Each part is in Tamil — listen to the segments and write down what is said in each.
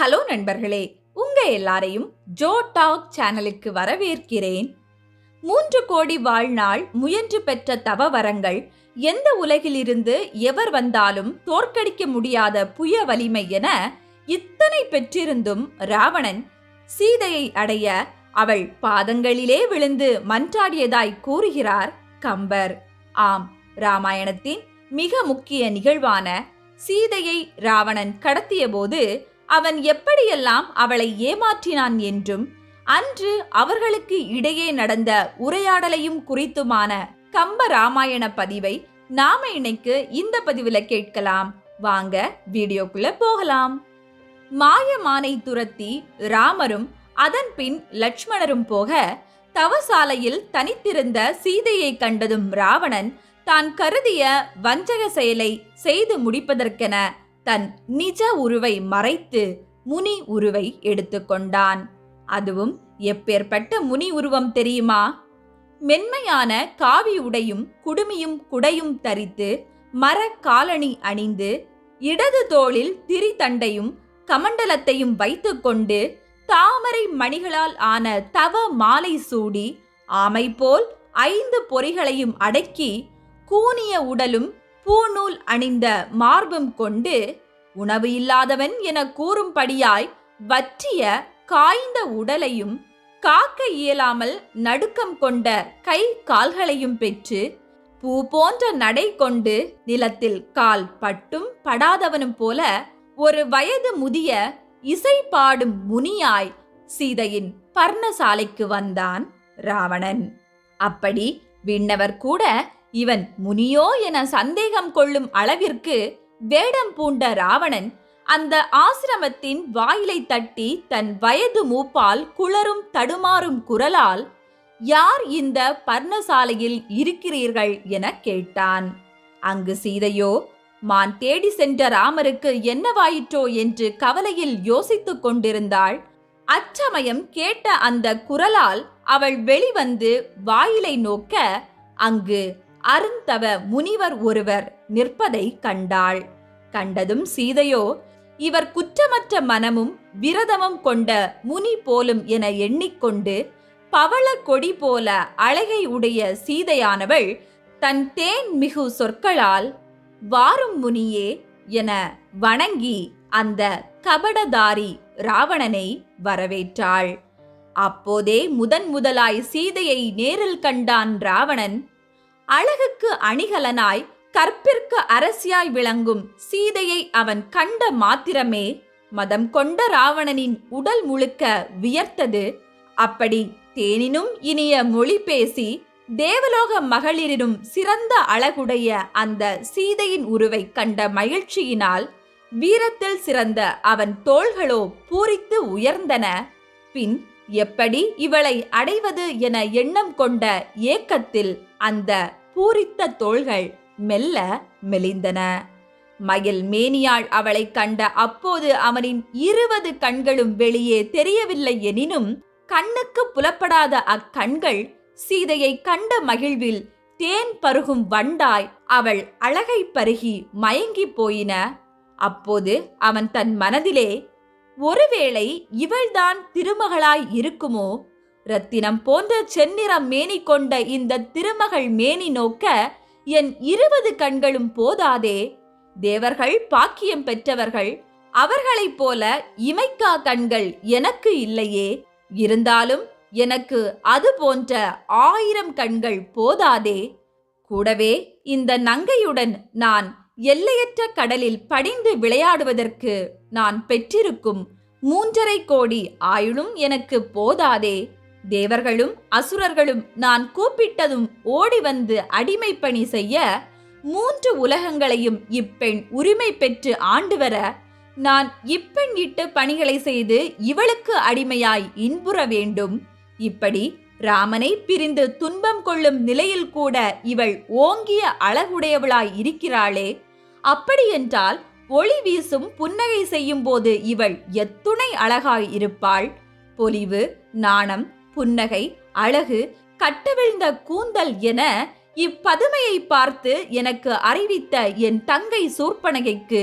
ஹலோ நண்பர்களே, உங்க எல்லாரையும் ஜோ டாக் சேனலுக்கு வரவேற்கிறேன். 3 கோடி வாழ்நாள் முயன்று பெற்ற தவ வரங்கள், எந்த உலகிலிருந்து எவர் வந்தாலும் தோற்கடிக்க முடியாத புய வலிமை என இத்தனை பெற்றிருந்தும் ராவணன் சீதையை அடைய அவள் பாதங்களிலே விழுந்து மன்றாடியதாய் கூறுகிறார் கம்பர். ஆம், ராமாயணத்தின் மிக முக்கிய நிகழ்வான சீதையை ராவணன் கடத்திய போது அவன் எப்படியெல்லாம் அவளை ஏமாற்றினான் என்றும், அன்று அவர்களுக்கு இடையே நடந்த உரையாடலையும் குறித்துமான கம்ப ராமாயண பதிவை நாம இன்னைக்கு இந்த பதிவுல கேட்கலாம். வாங்க வீடியோக்குள்ள போகலாம். மாயமானை துரத்தி ராமரும் அதன் பின் லட்சுமணரும் போக தவசாலையில் தனித்திருந்த சீதையை கண்டதும் ராவணன் தான் கருதிய வஞ்சக செயலை செய்து முடிப்பதற்கென தன் நிஜ உருவை மறைத்து முனி உருவை எடுத்துக்கொண்டான். அதுவும் எப்பேற்பட்ட முனி உருவம் தெரியுமா? மென்மையான காவி உடையும் குடுமியும் குடையும் தரித்து மர காலணி அணிந்து இடது தோளில் திரிதண்டையும் கமண்டலத்தையும் வைத்துக்கொண்டு தாமரை மணிகளால் ஆன தவ மாலை சூடி ஆமை போல் 5 பொறிகளையும் அடக்கி கூனிய உடலும் பூநூல் அணிந்த மார்பும் கொண்டு உணவு இல்லாதவன் என கூறும்படியாய் வற்றிய காய்ந்த உடலையும் காக்க இயலாமல் நடுக்கம் கொண்ட கை கால்களையும் பெற்று பூ போன்ற நடை கொண்டு நிலத்தில் கால் பட்டும் படாதவனும் போல ஒரு வயது முதிய இசை பாடும் முனியாய் சீதையின் பர்ணசாலைக்கு வந்தான் ராவணன். அப்படி விண்ணவர் கூட இவன் முனியோ என சந்தேகம் கொள்ளும் அளவிற்கு வேடம் பூண்ட ராவணன் அந்த ஆசிரமத்தின் வாயிலை தட்டி தன் வயது மூப்பால் குளரும் தடுமாறும் குரலால், யார் இந்த பர்ணசாலையில் இருக்கிறீர்கள் என கேட்டான். அங்கு சீதையோ மான் தேடி சென்ற ராமருக்கு என்னவாயிற்றோ என்று கவலையில் யோசித்துக் கொண்டிருந்தாள். அச்சமயம் கேட்ட அந்த குரலால் அவள் வெளிவந்து வாயிலை நோக்க அங்கு அருந்தவ முனிவர் ஒருவர் நிற்பதை கண்டாள். கண்டதும் சீதையோ இவர் குற்றமற்ற மனமும் விரதமும் கொண்ட முனி போலும் என எண்ணிக்கொண்டு பவள கொடி போல அழகை உடைய சீதையானவள் தன் தேன் மிகு சொற்களால் வாரும் முனியே என வணங்கி அந்த கபடதாரி ராவணனை வரவேற்றாள். அப்போதே முதலாய் சீதையை நேரில் கண்டான் ராவணன். அழகுக்கு அணிகலனாய் கற்பிற்கு அரசியாய் விளங்கும் சீதையை அவன் கண்ட மாத்திரமே மதம் கொண்ட ராவணனின் உடல் முழுக்க வியர்த்தது. அப்படி தேனினும் இனிய மொழி பேசி தேவலோக மகளிரினும் சிறந்த அழகுடைய அந்த சீதையின் உருவை கண்ட மகிழ்ச்சியினால் வீரத்தில் சிறந்த அவன் தோள்களோ பூரித்து உயர்ந்தன. பின் எப்படி இவளை அடைவது என எண்ணம் கொண்ட ஏக்கத்தில் அந்த பூரித்த தோள்கள் மெல்ல மெலிந்தன. மயில் மேனியாள் அவளை கண்ட அப்போது அவனின் 20 கண்களும் வெளியே தெரியவில்லை எனினும் கண்ணுக்கு புலப்படாத அக்கண்கள் சீதையை கண்ட மகிழ்வில் தேன் பருகும் வண்டாய் அவள் அழகை பருகி மயங்கி போயின. அப்போது அவன் தன் மனதிலே, ஒருவேளை இவள்தான் திருமகளாய் இருக்குமோ? ரத்தினம் போன்ற செந்நிறம் மேனி கொண்ட இந்த திருமகள் மேனி நோக்க என் 20 கண்களும் போதாதே. தேவர்கள் பாக்கியம் பெற்றவர்கள், அவர்களைப் போல இமைக்கா கண்கள் எனக்கு இல்லையே. இருந்தாலும் எனக்கு அது போன்ற 1000 கண்கள் போதாதே. கூடவே இந்த நங்கையுடன் நான் எல்லையற்ற கடலில் படிந்து விளையாடுவதற்கு நான் பெற்றிருக்கும் 3.5 கோடி ஆயுளும் எனக்கு போதாதே. தேவர்களும் அசுரர்களும் நான் கூப்பிட்டதும் ஓடி வந்து அடிமை பணி செய்ய 3 உலகங்களையும் இப்பெண் உரிமை பெற்று ஆண்டு வர நான் இப்பெண் இட்டு பணிகளை செய்து இவளுக்கு அடிமையாய் இன்புற வேண்டும். இப்படி ராமனை பிரிந்து துன்பம் கொள்ளும் நிலையில் கூட இவள் ஓங்கிய அழகுடையவளாய் இருக்கிறாளே. அப்படியென்றால் ஒளி வீசும் புன்னகை செய்யும் போது இவள் எத்துணை அழகாய் இருப்பாள். பொலிவு, நாணம், புன்னகை, அழகு, கட்டவிழ்ந்த கூந்தல் என இப்பதுமையை பார்த்து எனக்கு அறிவித்த என் தங்கை சூர்ப்பனகைக்கு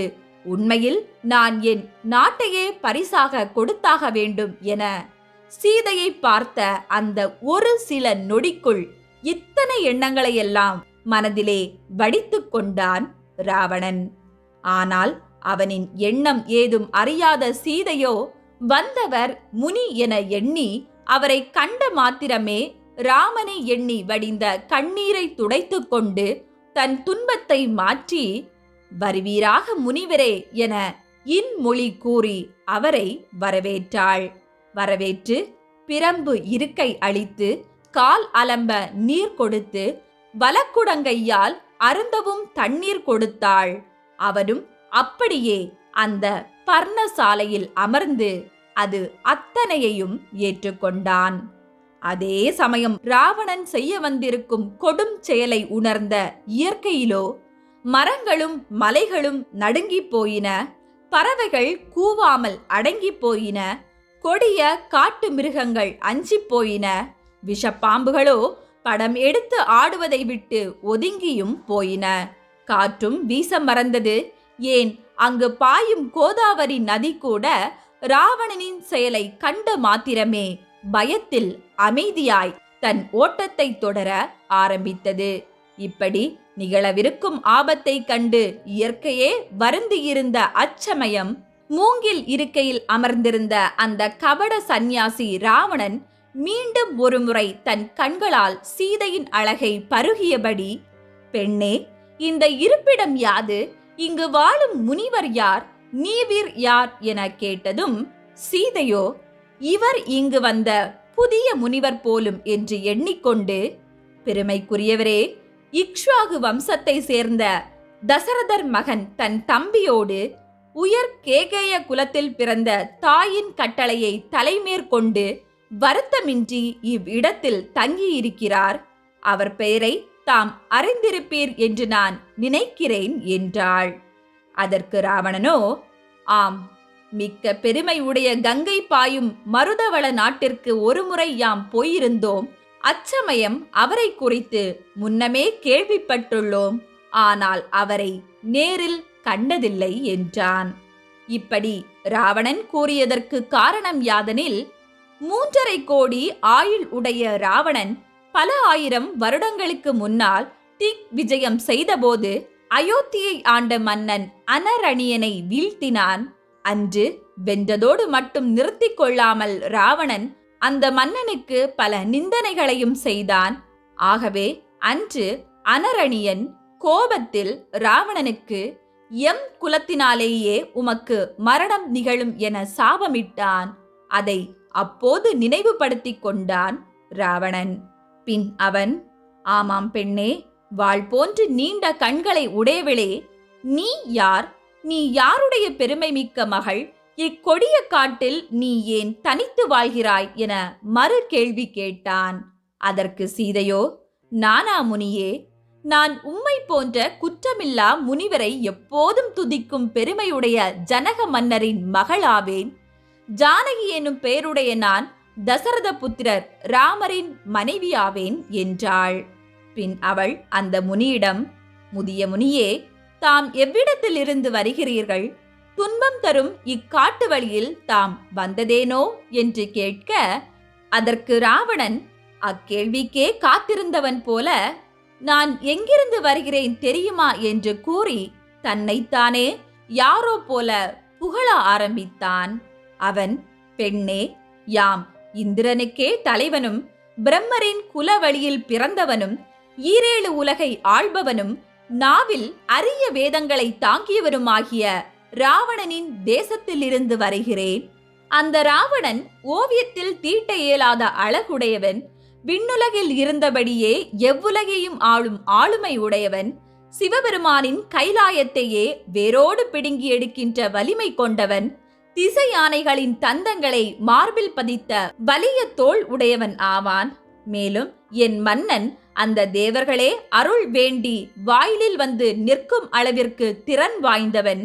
உண்மையில் நான் என் நாட்டையே பரிசாக கொடுத்தாக வேண்டும் என சீதையை பார்த்த அந்த ஒரு சில நொடிக்குள் இத்தனை எண்ணங்களையெல்லாம் மனதிலே வடித்துக் கொண்டான் ராவணன். ஆனால் அவனின் எண்ணம் ஏதும் அறியாத சீதையோ வந்தவர் முனி என எண்ணி அவரை கண்ட மாத்திரமே ராமனை எண்ணி வடிந்த கண்ணீரை துடைத்துக் கொண்டு தன் துன்பத்தை மாற்றி வருவீராக முனிவரே என இன்மொழி கூறி அவரை வரவேற்றாள். வரவேற்று பிரம்பு இருக்கை அளித்து கால் அலம்ப நீர் கொடுத்து வலக்குடங்கையால் அருந்தவும் தண்ணீர் கொடுத்தாள். அவனும் அப்படியே அந்த பர்ணசாலையில் அமர்ந்து அது அத்தனையையும் ஏற்றுக்கொண்டான். அதே சமயம் ராவணன் செய்ய வந்திருக்கும் கொடும் செயலை உணர்ந்த இயற்கையிலோ மரங்களும் மலைகளும் நடுங்கி போயின, பறவைகள் கூவாமல் அடங்கி போயின, கொடிய காட்டு மிருகங்கள் அஞ்சி போயின, விஷப்பாம்புகளோ படம் எடுத்து ஆடுவதை விட்டு ஒதுங்கியும் போயின. காற்றும் வீச மறந்தது. ஏன் அங்கு பாயும் கோதாவரி நதி கூட ராவணனின் செயலை கண்ட மாத்திரமே பயத்தில் அமைதியாய் தன் ஓட்டத்தை தொடர ஆரம்பித்தது. இப்படி நிகழவிருக்கும் ஆபத்தை கண்டு இயற்கையே வருந்தியிருந்த அச்சமயம் மூங்கில் இருக்கையில் அமர்ந்திருந்த அந்த கபட சந்நியாசி ராவணன் மீண்டும் ஒருமுறை தன் கண்களால் சீதையின் அழகை பருகியபடி, பெண்ணே, இந்த இருப்பிடம் யாது? இங்கு வாழும் முனிவர் யார்? நீவீர் யார் என கேட்டதும் சீதையோ இவர் இங்கு வந்த புதிய முனிவர் போலும் என்று எண்ணிக்கொண்டு, பெருமைக்குரியவரே, இக்ஷ்வாகு வம்சத்தை சேர்ந்த தசரதர் மகன் தன் தம்பியோடு உயர் கேகேய குலத்தில் பிறந்த தாயின் கட்டளையை தலைமேற்கொண்டு வருத்தமின்றி இவ்விடத்தில் தங்கியிருக்கிறார். அவர் பெயரை தாம் அறிந்திருப்பீர் என்று நான் நினைக்கிறேன் என்றாள். அதற்கு ராவணனோ, ஆம், மிக்க பெருமை உடைய கங்கை பாயும் மருதவள நாட்டிற்கு ஒருமுறை யாம் போயிருந்தோம். அச்சமயம் அவரை குறித்து முன்னமே கேள்விப்பட்டுள்ளோம். ஆனால் அவரை நேரில் கண்டதில்லை என்றான். இப்படி ராவணன் கூறியதற்கு காரணம் யாதெனில், 3.5 கோடி ஆயுள் உடைய ராவணன் பல ஆயிரம் வருடங்களுக்கு முன்னால் திக் விஜயம் செய்தபோது அயோத்தியை ஆண்ட மன்னன் அனரணியனை வீழ்த்தினான். அன்று வென்றதோடு மட்டும் நிறுத்தி கொள்ளாமல் ராவணன் அந்த மன்னனுக்கு பல நிந்தனைகளையும் செய்தான். ஆகவே அன்று அனரணியன் கோபத்தில் ராவணனுக்கு எம் குலத்தினாலேயே உமக்கு மரணம் நிகழும் என சாபமிட்டான். அதை அப்போது நினைவுபடுத்திக் கொண்டான் ராவணன். பின் அவன், ஆமாம் பெண்ணே, வாள் போன்று நீண்ட கண்களை உடையவளே, நீ யார்? நீ யாருடைய பெருமை மிக்க மகள்? இக்கொடிய காட்டில் நீ ஏன் தனித்து வாழ்கிறாய் என மறு கேள்வி கேட்டான். அதற்கு சீதையோ, நானா முனியே, நான் உம்மை போன்ற குற்றமில்லா முனிவரை எப்போதும் துதிக்கும் பெருமையுடைய ஜனக மன்னரின் மகளாவேன். ஜானகி எனும் பெயருடைய நான் தசரத புத்திரர் ராமரின் மனைவியாவேன் என்றாள். பின் அவள் அந்த முனியிடம், முதிய முனியே, தாம் எவ்விடத்தில் இருந்து வருகிறீர்கள்? துன்பம் தரும் இக்காட்டு வழியில் தாம் வந்ததேனோ என்று கேட்க, அதற்கு ராவணன் அக்கேள்விக்கே காத்திருந்தவன் போல, நான் எங்கிருந்து வருகிறேன் தெரியுமா என்று கூறி தன்னைத்தானே யாரோ போல புகழ ஆரம்பித்தான். அவன், பெண்ணே, யாம் இந்திரனுக்கே தலைவனும் பிரம்மரின் குல வழியில் பிறந்தவனும் 7 உலகை ஆள்பவனும் நாவில் அரிய வேதங்களை தாங்கியவருமாகிய ராவணனின் தேசத்திலிருந்து வருகிறேன். அந்த ராவணன் ஓவியத்தில் தீட்ட இயலாத அழகுடையவன், விண்ணுலகில் இருந்தபடியே எவ்வுலகையும் ஆளும் ஆளுமை உடையவன், சிவபெருமானின் கைலாயத்தையே வேரோடு பிடுங்கி எடுக்கின்ற வலிமை கொண்டவன், திசை யானைகளின் தந்தங்களை மார்பில் பதித்த வலிய தோள் உடையவன் ஆவான். மேலும் என் மன்னன் அந்த தேவர்களே அருள் வேண்டி வாயிலில் வந்து நிற்கும் அளவிற்கு திறன் வாய்ந்தவன்.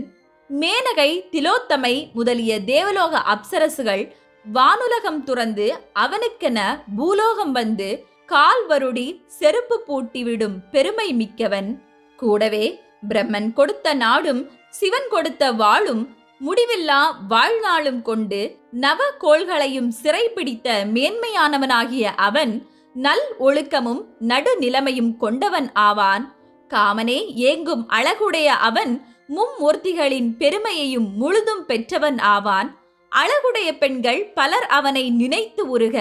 மேனகை, திலோத்தமை முதலிய தேவலோக அப்சரசுகள் வானுலகம் துறந்து அவனுக்கென பூலோகம் வந்து கால் வருடி செருப்பு பூட்டிவிடும் பெருமை மிக்கவன். கூடவே பிரம்மன் கொடுத்த நாடும் சிவன் கொடுத்த வாளும் முடிவில்லா வாழ்நாளும் கொண்டு நவ கோள்களையும் சிறைப்பிடித்த மேன்மையானவனாகிய அவன் நல் ஒழுக்கமும் நடுநிலைமையும் கொண்டவன் ஆவான். காமனே ஏங்கும் அழகுடைய அவன் மும்மூர்த்திகளின் பெருமையையும் முழுதும் பெற்றவன் ஆவான். அழகுடைய பெண்கள் பலர் அவனை நினைத்து உருக,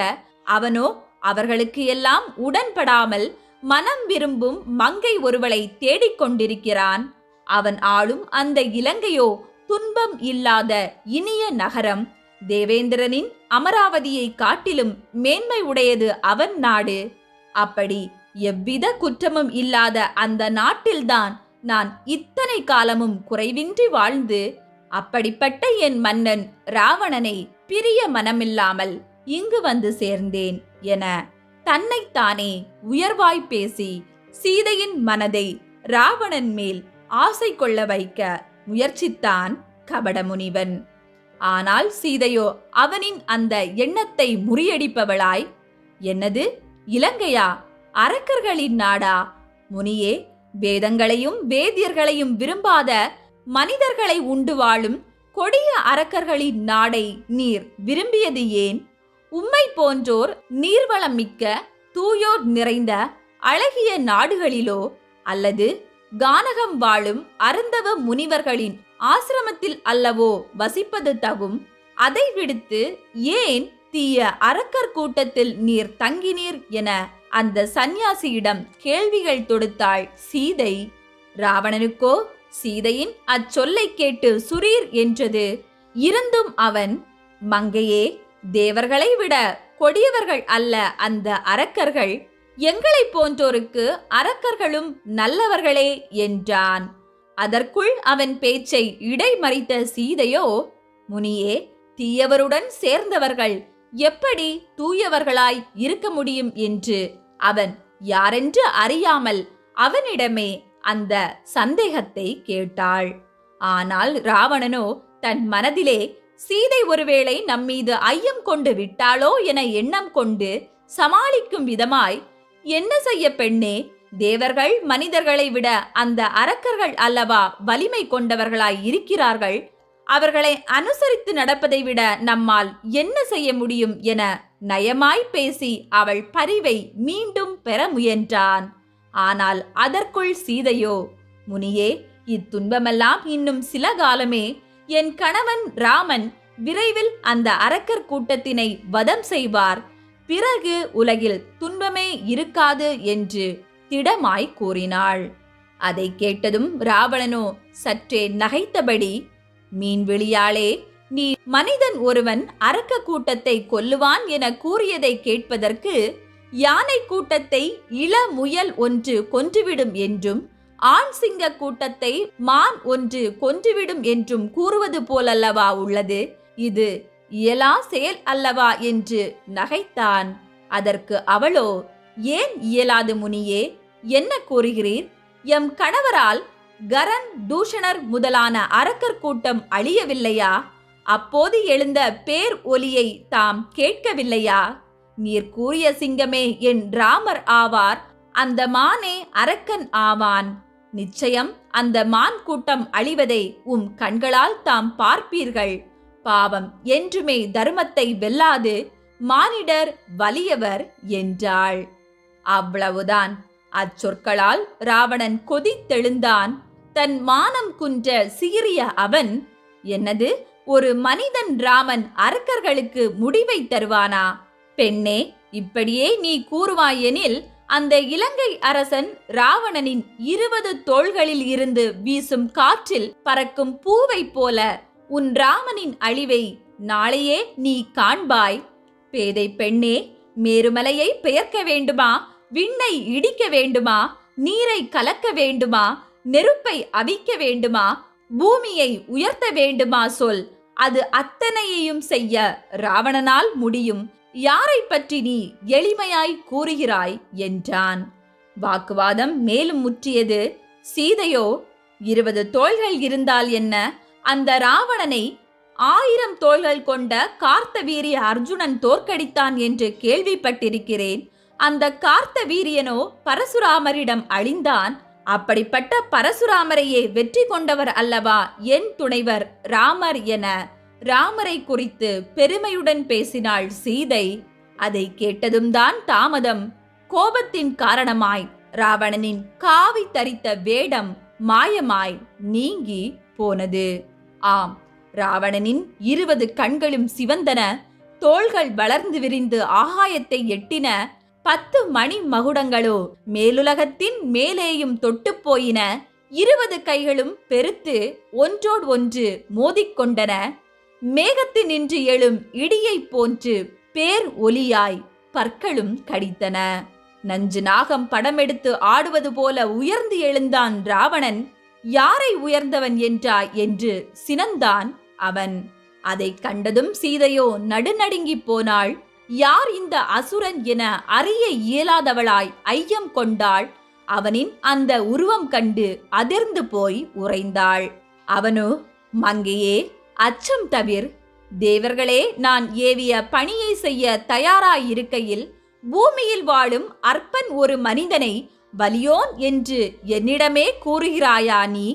அவனோ அவர்களுக்கு எல்லாம் உடன்படாமல் மனம் விரும்பும் மங்கை ஒருவளை தேடிக்கொண்டிருக்கிறான். அவன் ஆளும் அந்த இலங்கையோ துன்பம் இல்லாத இனிய நகரம். தேவேந்திரனின் அமராவதியை காட்டிலும் மேன்மை உடையது அவன் நாடு. அப்படி எவ்வித குற்றமும் இல்லாத அந்த நாட்டில்தான் நான் இத்தனை காலமும் குறைவின்றி வாழ்ந்து, அப்படிப்பட்ட என் மன்னன் ராவணனை பிரிய மனமில்லாமல் இங்கு வந்து சேர்ந்தேன் என தன்னைத்தானே உயர்வாய் பேசி சீதையின் மனதை ராவணன் மேல் ஆசை கொள்ள வைக்க முயற்சித்தான் கபடமுனிவன். ஆனால் சீதையோ அவனின் அந்த எண்ணத்தை முறியடிப்பவளாய், என்னது இலங்கையா, அரக்கர்களின் நாடா? முனியே, வேதங்களையும் வேதியர்களையும் விரும்பாத மனிதர்களை உண்டு வாழும் கொடிய அரக்கர்களின் நாடை நீர் விரும்பியது ஏன்? உம்மை போன்றோர் நீர்வளம் மிக்க தூயோர் நிறைந்த அழகிய நாடுகளிலோ அல்லது கானகம் வாழும் அருந்தவ முனிவர்களின் ஆசிரமத்தில் அல்லவோ வசிப்பது தகும்? அதை விடுத்து ஏன் தீய அரக்கர் கூட்டத்தில் நீர் தங்கினீர் என அந்த சந்நியாசியிடம் கேள்விகள் தொடுத்தாள் சீதை. ராவணனுக்கோ சீதையின் அச்சொல்லை கேட்டு சுரீர் என்றது. இருந்தும் அவன், மங்கையே, தேவர்களை விட கொடியவர்கள் அல்ல அந்த அரக்கர்கள், எங்களை போன்றோருக்கு அரக்கர்களும் நல்லவர்களே என்றான். அதற்குள் அவன் பேச்சை இடைமறித்த சீதையோ, முனியே, தீயவருடன் சேர்ந்தவர்கள் எப்படி தூயவர்களாய் இருக்க முடியும் என்று அவன் யாரென்று அறியாமல் அவனிடமே அந்த சந்தேகத்தை கேட்டாள். ஆனால் ராவணனோ தன் மனதிலே சீதை ஒருவேளை நம்மீது ஐயம் கொண்டு விட்டாளோ என எண்ணம் கொண்டு சமாளிக்கும் விதமாய், என்ன செய்ய பெண்ணே, தேவர்கள் மனிதர்களை விட அந்த அரக்கர்கள் அல்லவா வலிமை கொண்டவர்களாய் இருக்கிறார்கள், அவர்களை அனுசரித்து நடப்பதை விட நம்மால் என்ன செய்ய முடியும் என நயமாய் பேசி அவள் பரிவை மீண்டும் பெற முயன்றான். ஆனால் அதற்குள் சீதையோ, முனியே, இத்துன்பமெல்லாம் இன்னும் சில காலமே. என் கணவன் ராமன் விரைவில் அந்த அரக்கர் கூட்டத்தினை வதம் செய்வார். பிறகு உலகில் துன்பமே இருக்காது என்று திடமாய் கூறினாள். அதை கேட்டதும் ராவணனோ சற்றே நகைத்தபடி, மீன்விழியாளே, நீ மனிதன் ஒருவன் அரக்க கூட்டத்தை கொல்லுவான் என கூறியதை கேட்பதற்கு யானை கூட்டத்தை இள முயல் ஒன்று கொன்றுவிடும் என்றும் ஆண் சிங்க கூட்டத்தை மான் ஒன்று கொன்றுவிடும் என்றும் கூறுவது போலல்லவா உள்ளது. இது இயலா செயல் அல்லவா என்று நகைத்தான். அதற்கு அவளோ, ஏன் இயலாது முனியே, என்ன கூறுகிறீர்? எம் கணவரால் கரன் தூஷணர் முதலான அரக்கர் கூட்டம் அழியவில்லையா? அப்போது எழுந்த பேர் ஒலியை தாம் கேட்கவில்லையா? நீர் கூறிய சிங்கமே என் ராமர் ஆவார், அந்த மானே அரக்கன் ஆவான். நிச்சயம் அந்த மான் கூட்டம் அழிவதை உம் கண்களால் தாம் பார்ப்பீர்கள். பாவம் என்றுமே தர்மத்தை வெல்லாது, மானிடர் வலியவர் என்றாள். அவ்வளவுதான். அச்சொற்களால் ராவணன் கொதித்தெழுந்தான். தன் மானம் குன்ற சீறிய அவன், என்னது, ஒரு மனிதன் ராமன் அரக்கர்களுக்கு முடிவை தருவானா? பெண்ணே, இப்படியே நீ கூறுவாயெனில் அந்த இலங்கை அரசன் ராவணனின் 20 தோள்களில் இருந்து வீசும் காற்றில் பறக்கும் பூவை போல உன் ராமனின் அழிவை நாளையே நீ காண்பாய். பேதை பெண்ணே, மேருமலையை பெயர்க்க வேண்டுமா? விண்ணை இடிக்க வேண்டுமா? நீரை கலக்க வேண்டுமா? நெருப்பை அவிக்க வேண்டுமா? பூமியை உயர்த்த வேண்டுமா? சொல். அது அத்தனையையும் செய்ய ராவணனால் முடியும். யாரை பற்றி நீ எளிமையாய் கூறுகிறாய் என்றான். வாக்குவாதம் மேலும் முற்றியது. சீதையோ, 20 தோள்கள் இருந்தால் என்ன, அந்த ராவணனை 1000 தோள்கள் கொண்ட கார்த்தவீரிய அர்ஜுனன் தோற்கடித்தான் என்று கேள்விப்பட்டிருக்கிறேன். அந்த கார்த்தவீரியனோ பரசுராமரிடம் அழிந்தான். அப்படிப்பட்ட பரசுராமரையே வெற்றி கொண்டவர் அல்லவா என் துணைவர் ராமர் என ராமரை குறித்து பெருமையுடன் பேசினாள் சீதை. அதை கேட்டதும் தான் தாமதம். கோபத்தின் காரணமாய் ராவணனின் காவி தரித்த வேடம் மாயமாய் நீங்கி போனது. ஆம், ராவணனின் 20 கண்களும் சிவந்தன, தோள்கள் வளர்ந்து விரிந்து ஆகாயத்தை எட்டின, 10 மணி மகுடங்களோ மேலுலகத்தின் மேலேயும் தொட்டு போயின, 20 கைகளும் பெருத்து ஒன்றோடு ஒன்று மோதிக்கொண்டன, மேகத்தினின்று எழும் இடியைப் போன்று பேர் ஒலியாய் பற்களும் கடித்தன. நஞ்சு நாகம் படமெடுத்து ஆடுவது போல உயர்ந்து எழுந்தான் ராவணன். யாரை உயர்ந்தவன் என்றாய் என்று சினந்தான் அவன். அதை கண்டதும் சீதையோ நடுநடுங்கி போனாள். யார் இந்த அசுரன் என அறிய இயலாதவளாய் ஐயம் கொண்டாள். அவனின் அந்த உருவம் கண்டு அதிர்ந்து போய் உறைந்தாள். அவனோ, மங்கையே, அச்சம் தவிர். தேவர்களே நான் ஏவிய பணியை செய்ய தயாராயிருக்கையில் பூமியில் வாழும் அற்பன் ஒரு மனிதனை வலியோன் என்று என்னிடமே கூறுகிறாயா நீ?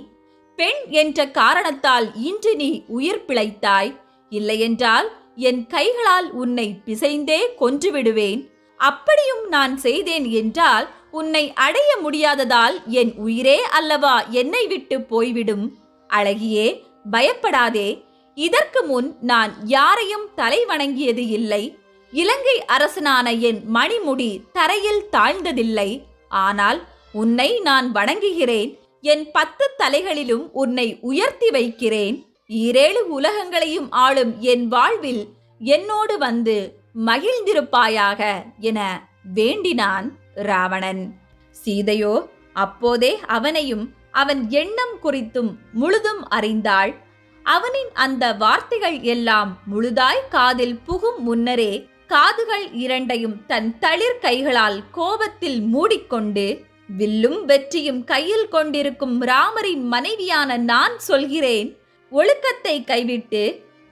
பெண் என்ற காரணத்தால் இன்று நீ உயிர் பிழைத்தாய். இல்லையென்றால் என் கைகளால் உன்னை பிசைந்தே கொன்றுவிடுவேன். அப்படியும் நான் செய்தேன் என்றால் உன்னை அடைய முடியாததால் என் உயிரே அல்லவா என்னை விட்டு போய்விடும். அழகியே, பயப்படாதே. இதற்கு முன் நான் யாரையும் தலை வணங்கியது இல்லை. இலங்கை அரசனான என் மணிமுடி தரையில் தாழ்ந்ததில்லை. ஆனால் உன்னை நான் வணங்குகிறேன். என் 10 தலைகளிலும் உன்னை உயர்த்தி வைக்கிறேன். 7 உலகங்களையும் ஆளும் என் வாழ்வில் என்னோடு வந்து மகிழ்ந்திருப்பாயாக என வேண்டினான் ராவணன். சீதையோ அப்போதே அவனையும் அவன் எண்ணம் குறித்தும் முழுதும் அறிந்தாள். அவனின் அந்த வார்த்தைகள் எல்லாம் முழுதாய் காதில் புகும் முன்னரே காதுகள் இரண்டையும் தன் தளிர் கைகளால் கோபத்தில் மூடிக்கொண்டு, வில்லும் வெற்றியும் கையில் கொண்டிருக்கும் ராமரின் மனைவியான நான் சொல்கிறேன், ஒழுக்கத்தை கைவிட்டு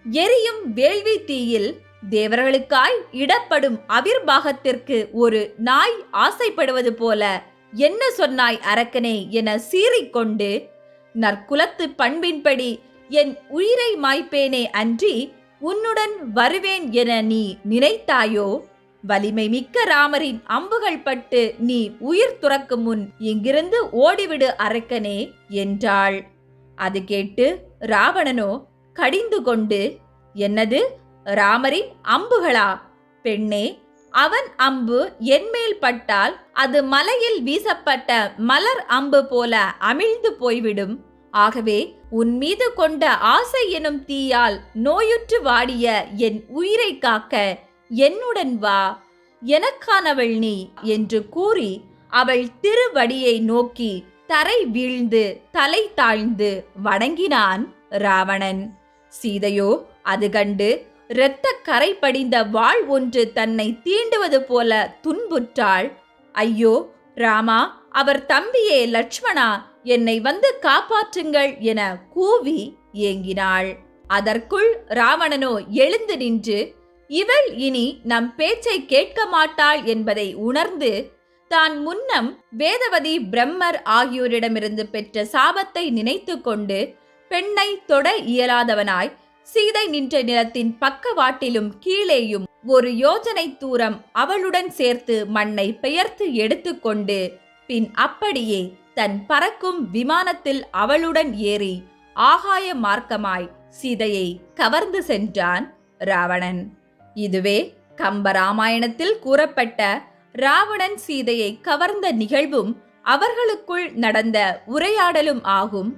எரியும் வேள்வி தீயில் தேவர்களுக்காய் இடப்படும் அவிர்வாகத்திற்கு ஒரு நாய் ஆசைப்படுவது போல என்ன சொன்னாய் அரக்கனே என சீறிக்கொண்டு, நற்குலத்து பண்பின்படி என் உயிரை மாய்ப்பேனே அன்றி உன்னுடன் வருவேன் என நீ நினைத்தாயோ? வலிமை மிக்க ராமரின் அம்புகள் பட்டு நீ உயிர் துறக்கும் முன் இங்கிருந்து ஓடிவிடு அரக்கனே என்றாள். அது கேட்டு ராவணனோ கடிந்து கொண்டு, என்னது, ராமரின் அம்புகளா? பெண்ணே, அவன் அம்பு என்மேல் பட்டால் அது மலையில் வீசப்பட்ட மலர் அம்பு போல அமிழ்ந்து போய்விடும். ஆகவே உன் மீது கொண்ட ஆசை எனும் தீயால் நோயுற்று வாடிய என் உயிரை காக்க என்னுடன் வா, எனக்கானவள் நீ என்று கூறி அவள் திருவடியை நோக்கி தரை வீழ்ந்து தலை தாழ்ந்து வணங்கினான் ராவணன். சீதையோ அது கண்டு இரத்த கரை படிந்த வாள் ஒன்று தன்னை தீண்டுவது போல துன்புற்றாள். ஐயோ ராமா, அவர் தம்பியே லட்சுமணா, என்னை வந்து காப்பாற்றுங்கள் என கூவி ஏங்கினாள். அதற்குள் ராவணனோ எழுந்து நின்று, இவள் இனி நம் பேச்சை கேட்க மாட்டாள் என்பதை உணர்ந்து தான் முன்னம் வேதவதி பிரம்மர் ஆகியோரிடமிருந்து பெற்ற சாபத்தை நினைத்து கொண்டு பெண்ணை தொட இயலாதவனாய் சீதை நின்ற நிலத்தின் பக்கவாட்டிலும் கீழேயும் 1 யோஜனை தூரம் அவளுடன் சேர்த்து மண்ணை பெயர்த்து எடுத்துக்கொண்டு பின் அப்படியே தன் பறக்கும் விமானத்தில் அவளுடன் ஏறி ஆகாய மார்க்கமாய் சீதையை கவர்ந்து சென்றான் ராவணன். இதுவே கம்பராமாயணத்தில் கூறப்பட்ட ராவணன் சீதையை கவர்ந்த நிகழ்வும் அவர்களுக்குள் நடந்த உரையாடலும் ஆகும்.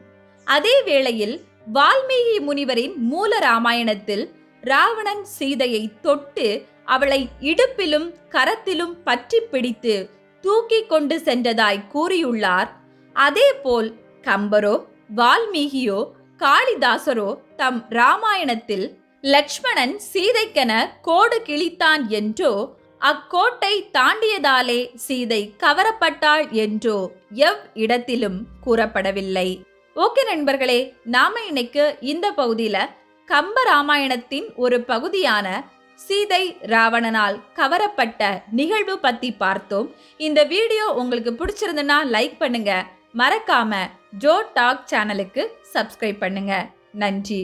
அதே வேளையில் வால்மீகி முனிவரின் மூல ராமாயணத்தில் ராவணன் சீதையை தொட்டு அவளை இடுப்பிலும் கரத்திலும் பற்றி பிடித்து தூக்கி கொண்டு சென்றதாய் கூறியுள்ளார். அதேபோல் கம்பரோ வால்மீகியோ காளிதாசரோ தம் ராமாயணத்தில் லட்சுமணன் சீதைக்கென கோடு கிழித்தான் என்றோ அக்கோட்டை தாண்டியதாலே சீதை கவரப்பட்டாள் என்றோ இடத்திலும் கூறப்படவில்லை. ஓகே நண்பர்களே, நாம இன்னைக்கு இந்த பகுதியில கம்ப ராமாயணத்தின் ஒரு பகுதியான சீதை ராவணனால் கவரப்பட்ட நிகழ்வு பத்தி பார்த்தோம். இந்த வீடியோ உங்களுக்கு பிடிச்சிருந்தனா லைக் பண்ணுங்க, மறக்காம ஜோ டாக் சேனலுக்கு சப்ஸ்கிரைப் பண்ணுங்க. நன்றி.